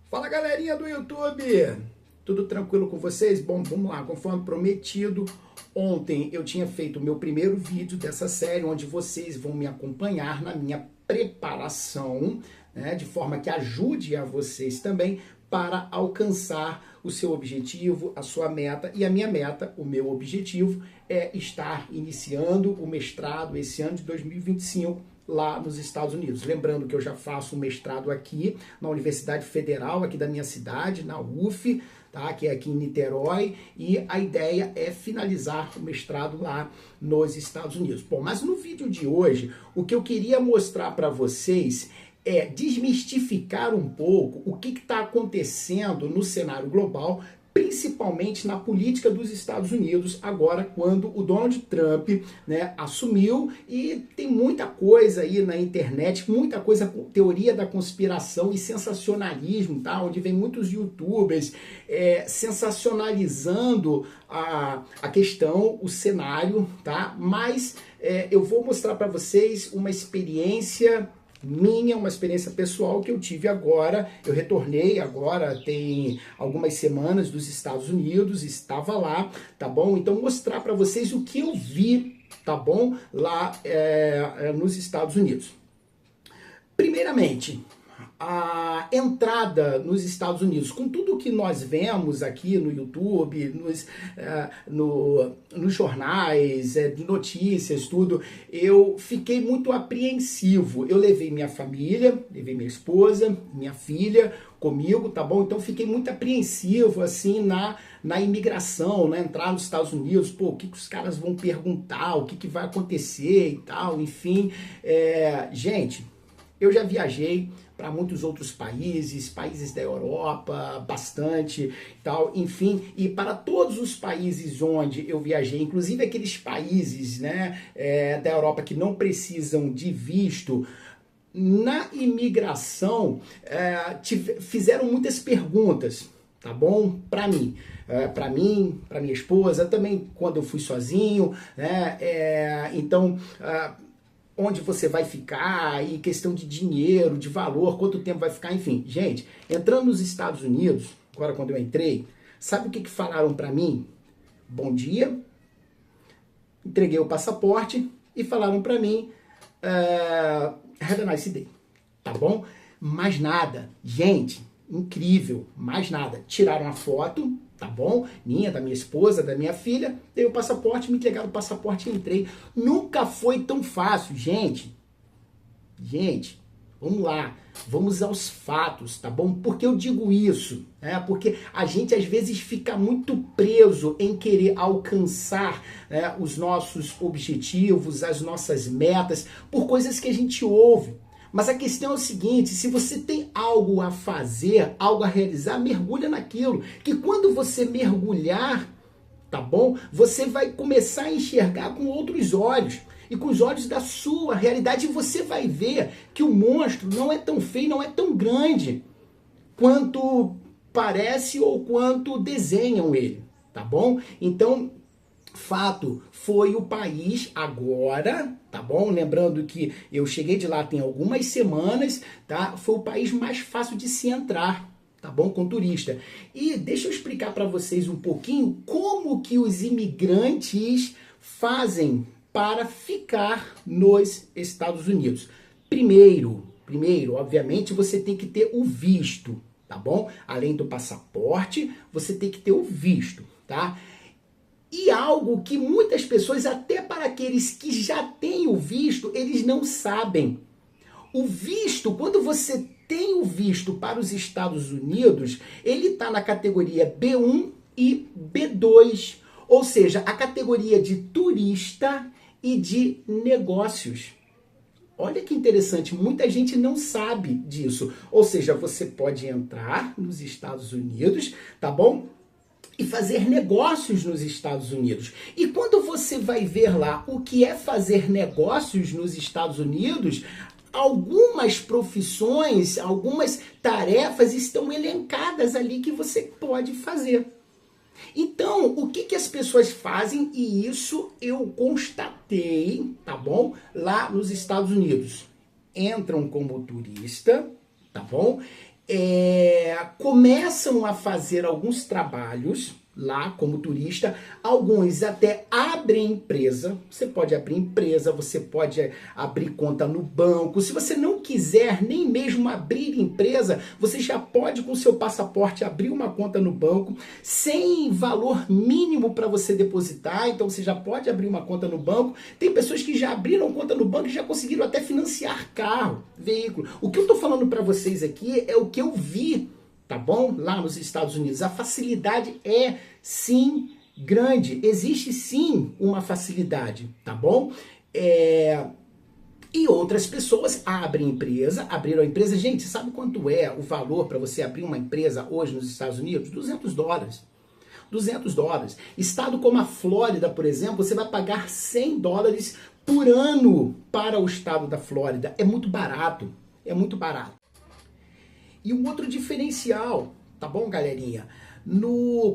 Fala, galerinha do YouTube! Tudo tranquilo com vocês? Bom, vamos lá. Conforme prometido, ontem eu tinha feito o meu primeiro vídeo dessa série, onde vocês vão me acompanhar na minha preparação, né, de forma que ajude a vocês também para alcançar o seu objetivo, a sua meta. E a minha meta, o meu objetivo, é estar iniciando o mestrado esse ano de 2025 lá nos Estados Unidos. Lembrando que eu já faço um mestrado aqui na Universidade Federal, aqui da minha cidade, na UF, tá? Que é aqui em Niterói, e a ideia é finalizar o mestrado lá nos Estados Unidos. Bom, mas no vídeo de hoje, o que eu queria mostrar para vocês é desmistificar um pouco o que está acontecendo no cenário global, principalmente na política dos Estados Unidos, agora quando o Donald Trump, né, assumiu, e tem muita coisa aí na internet, muita coisa com teoria da conspiração e sensacionalismo, tá? Onde vem muitos youtubers sensacionalizando a questão, o cenário, tá? Mas eu vou mostrar para vocês uma experiência minha, uma experiência pessoal que eu tive agora. Eu retornei agora, tem algumas semanas dos Estados Unidos, estava lá, tá bom? Então mostrar para vocês o que eu vi, tá bom? Lá nos Estados Unidos. Primeiramente, a entrada nos Estados Unidos, com tudo que nós vemos aqui no YouTube, nos jornais, de notícias, tudo, eu fiquei muito apreensivo. Eu levei minha família, levei minha esposa, minha filha comigo, tá bom? Então fiquei muito apreensivo, assim, na imigração, na entrada nos Estados Unidos. Pô, o que os caras vão perguntar, o que vai acontecer e tal, enfim. Gente, eu já viajei para muitos outros países da Europa, bastante e tal, enfim, e para todos os países onde eu viajei, inclusive aqueles países, né, da Europa que não precisam de visto, na imigração fizeram muitas perguntas, tá bom? Para mim, para minha esposa, também quando eu fui sozinho, né, então onde você vai ficar, e questão de dinheiro, de valor, quanto tempo vai ficar, enfim. Gente, entrando nos Estados Unidos, agora quando eu entrei, sabe o que falaram para mim? Bom dia, entreguei o passaporte e falaram para mim, have a nice day, tá bom? Mais nada, gente, incrível, mais nada. Tiraram a foto, tá bom? Minha, da minha esposa, da minha filha, dei o passaporte, me entregaram o passaporte e entrei. Nunca foi tão fácil, gente. Gente, vamos lá, vamos aos fatos, tá bom? Por que eu digo isso? Porque a gente às vezes fica muito preso em querer alcançar os nossos objetivos, as nossas metas, por coisas que a gente ouve. Mas a questão é o seguinte, se você tem algo a fazer, algo a realizar, mergulha naquilo. Que quando você mergulhar, tá bom? Você vai começar a enxergar com outros olhos. E com os olhos da sua realidade, você vai ver que o monstro não é tão feio, não é tão grande quanto parece ou quanto desenham ele, tá bom? Então, fato, foi o país agora, tá bom? Lembrando que eu cheguei de lá tem algumas semanas, tá? Foi o país mais fácil de se entrar, tá bom? Com turista. E deixa eu explicar para vocês um pouquinho como que os imigrantes fazem para ficar nos Estados Unidos. Primeiro, obviamente, você tem que ter o visto, tá bom? Além do passaporte, você tem que ter o visto, tá? E algo que muitas pessoas, até para aqueles que já têm o visto, eles não sabem. O visto, quando você tem o visto para os Estados Unidos, ele está na categoria B1 e B2. Ou seja, a categoria de turista e de negócios. Olha que interessante, muita gente não sabe disso. Ou seja, você pode entrar nos Estados Unidos, tá bom? E fazer negócios nos Estados Unidos. E quando você vai ver lá o que é fazer negócios nos Estados Unidos, algumas profissões, algumas tarefas estão elencadas ali que você pode fazer. Então, o que as pessoas fazem, e isso eu constatei, tá bom? Lá nos Estados Unidos. Entram como turista, tá bom? começam a fazer alguns trabalhos lá como turista, alguns até abrem empresa, você pode abrir empresa, você pode abrir conta no banco, se você não quiser nem mesmo abrir empresa, você já pode com seu passaporte abrir uma conta no banco, sem valor mínimo para você depositar, então você já pode abrir uma conta no banco, tem pessoas que já abriram conta no banco e já conseguiram até financiar carro, veículo. O que eu estou falando para vocês aqui é o que eu vi, tá bom? Lá nos Estados Unidos. A facilidade é sim grande. Existe sim uma facilidade, tá bom? E outras pessoas abriram a empresa. Gente, sabe quanto é o valor para você abrir uma empresa hoje nos Estados Unidos? $200. $200. Estado como a Flórida, por exemplo, você vai pagar $100 por ano para o estado da Flórida. É muito barato. É muito barato. E um outro diferencial, tá bom, galerinha?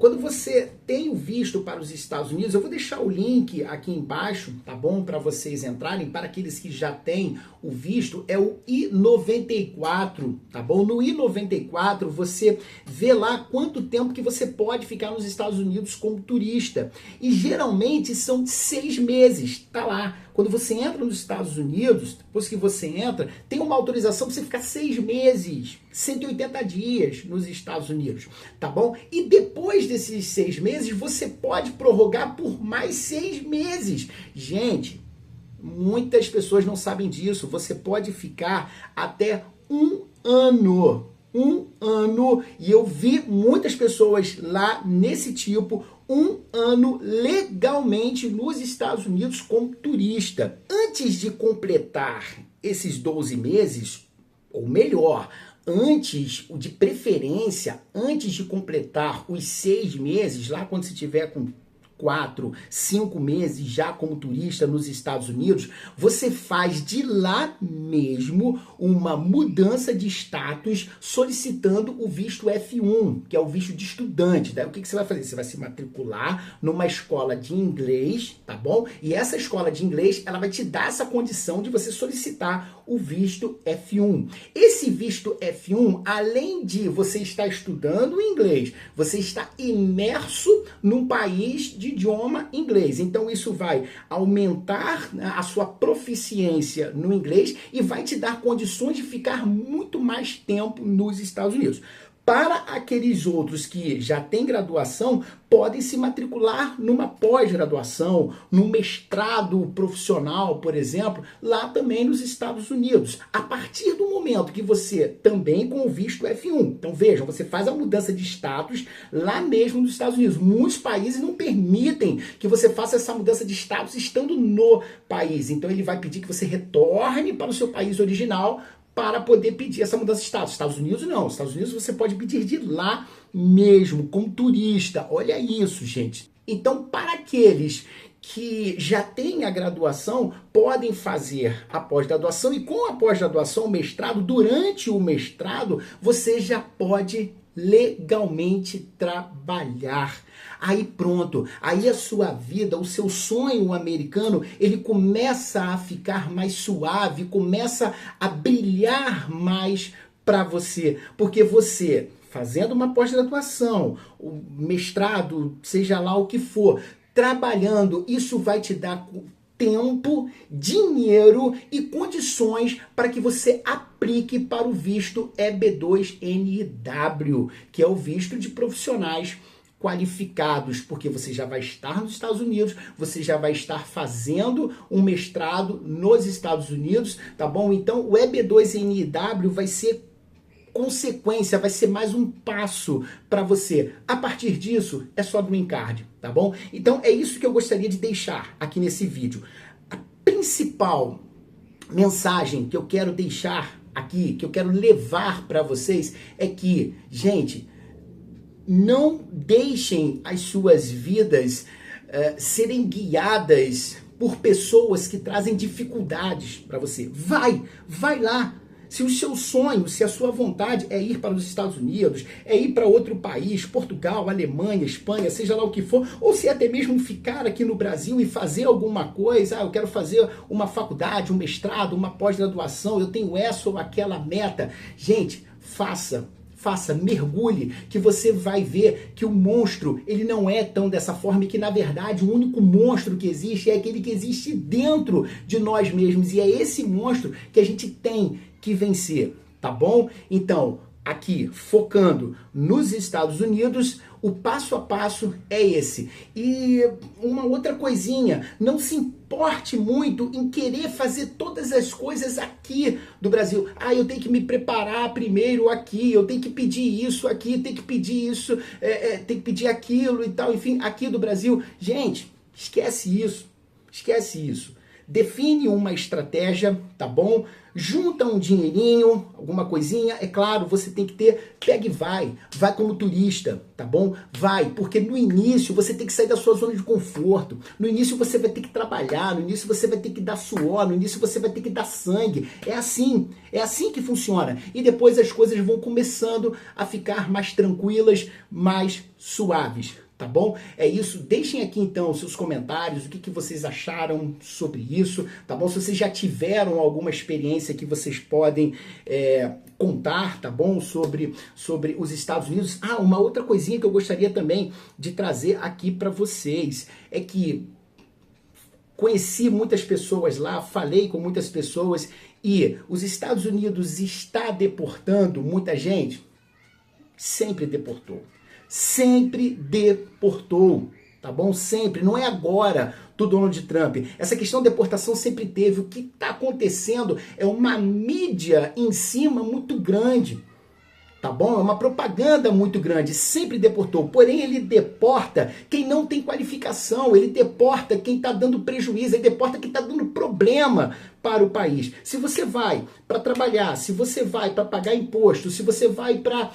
Quando você tem o visto para os Estados Unidos, eu vou deixar o link aqui embaixo, tá bom? Para vocês entrarem, para aqueles que já têm o visto, é o I-94, tá bom? No I-94 você vê lá quanto tempo que você pode ficar nos Estados Unidos como turista. E geralmente são 6 meses, tá lá. Quando você entra nos Estados Unidos, depois que você entra, tem uma autorização para você ficar 6 meses, 180 dias nos Estados Unidos, tá bom? E depois desses 6 meses, você pode prorrogar por mais 6 meses. Gente, muitas pessoas não sabem disso. Você pode ficar até 1 ano. 1 ano. E eu vi muitas pessoas lá nesse tipo, 1 ano legalmente nos Estados Unidos como turista. Antes de completar esses 12 meses, ou melhor, de preferência, antes de completar os 6 meses, lá quando você tiver com 4, 5 meses já como turista nos Estados Unidos, você faz de lá mesmo uma mudança de status solicitando o visto F1, que é o visto de estudante. Daí o que você vai fazer? Você vai se matricular numa escola de inglês, tá bom? E essa escola de inglês, ela vai te dar essa condição de você solicitar o visto F1. Esse visto F1, além de você estar estudando inglês, você está imerso num país de idioma inglês. Então isso vai aumentar a sua proficiência no inglês e vai te dar condições de ficar muito mais tempo nos Estados Unidos. Para aqueles outros que já têm graduação, podem se matricular numa pós-graduação, num mestrado profissional, por exemplo, lá também nos Estados Unidos. A partir do momento que você também com o visto F1, então vejam, você faz a mudança de status lá mesmo nos Estados Unidos. Muitos países não permitem que você faça essa mudança de status estando no país. Então ele vai pedir que você retorne para o seu país original para poder pedir essa mudança de status. Estados Unidos não. Estados Unidos você pode pedir de lá mesmo, como turista. Olha isso, gente. Então, para aqueles que já têm a graduação, podem fazer a pós-graduação e com a pós-graduação, o mestrado, durante o mestrado, você já pode legalmente trabalhar. Aí pronto, aí a sua vida, o seu sonho americano, ele começa a ficar mais suave, começa a brilhar mais para você, porque você fazendo uma pós-graduação, o mestrado, seja lá o que for, trabalhando, isso vai te dar tempo, dinheiro e condições para que você aplique para o visto EB2NW, que é o visto de profissionais qualificados, porque você já vai estar nos Estados Unidos, você já vai estar fazendo um mestrado nos Estados Unidos, tá bom? Então o EB2NW vai ser consequência, vai ser mais um passo para você. A partir disso, é só green card, tá bom? Então é isso que eu gostaria de deixar aqui nesse vídeo. A principal mensagem que eu quero deixar aqui, que eu quero levar para vocês é que, gente, não deixem as suas vidas serem guiadas por pessoas que trazem dificuldades para você. Vai lá. Se o seu sonho, se a sua vontade é ir para os Estados Unidos, é ir para outro país, Portugal, Alemanha, Espanha, seja lá o que for, ou se até mesmo ficar aqui no Brasil e fazer alguma coisa, eu quero fazer uma faculdade, um mestrado, uma pós-graduação, eu tenho essa ou aquela meta. Gente, faça. faça, mergulhe, que você vai ver que o monstro, ele não é tão dessa forma e que, na verdade, o único monstro que existe é aquele que existe dentro de nós mesmos. E é esse monstro que a gente tem que vencer, tá bom? Então, aqui, focando nos Estados Unidos, o passo a passo é esse. E uma outra coisinha, não se importe muito em querer fazer todas as coisas aqui do Brasil. Ah, eu tenho que me preparar primeiro aqui, eu tenho que pedir isso aqui, tenho que pedir isso, tenho que pedir aquilo e tal, enfim, aqui do Brasil. Gente, esquece isso, esquece isso. Define uma estratégia, tá bom? Junta um dinheirinho, alguma coisinha. É claro, você tem que ter, pega e vai como turista, tá bom? Vai, porque no início você tem que sair da sua zona de conforto. No início você vai ter que trabalhar, no início você vai ter que dar suor, no início você vai ter que dar sangue. É assim que funciona. E depois as coisas vão começando a ficar mais tranquilas, mais suaves. Tá bom? É isso. Deixem aqui então os seus comentários, o que vocês acharam sobre isso, tá bom? Se vocês já tiveram alguma experiência que vocês podem contar, tá bom? Sobre os Estados Unidos. Ah, uma outra coisinha que eu gostaria também de trazer aqui para vocês é que conheci muitas pessoas lá, falei com muitas pessoas e os Estados Unidos está deportando muita gente? Sempre deportou. Sempre deportou, tá bom? Sempre, não é agora do Donald Trump. Essa questão de deportação sempre teve. O que está acontecendo é uma mídia em cima muito grande, tá bom? É uma propaganda muito grande, sempre deportou. Porém, ele deporta quem não tem qualificação, ele deporta quem está dando prejuízo, ele deporta quem está dando problema para o país. Se você vai para trabalhar, se você vai para pagar imposto, se você vai para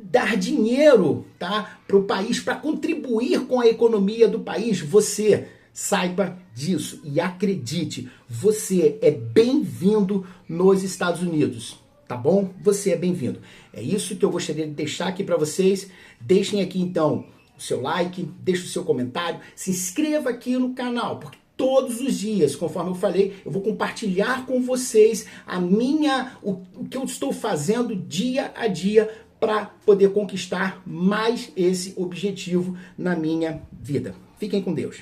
dar dinheiro, tá, para o país, para contribuir com a economia do país, você saiba disso e acredite, você é bem-vindo nos Estados Unidos, tá bom? Você é bem-vindo. É isso que eu gostaria de deixar aqui para vocês. Deixem aqui então o seu like, deixe o seu comentário, se inscreva aqui no canal, porque todos os dias, conforme eu falei, eu vou compartilhar com vocês o que eu estou fazendo dia a dia para poder conquistar mais esse objetivo na minha vida. Fiquem com Deus.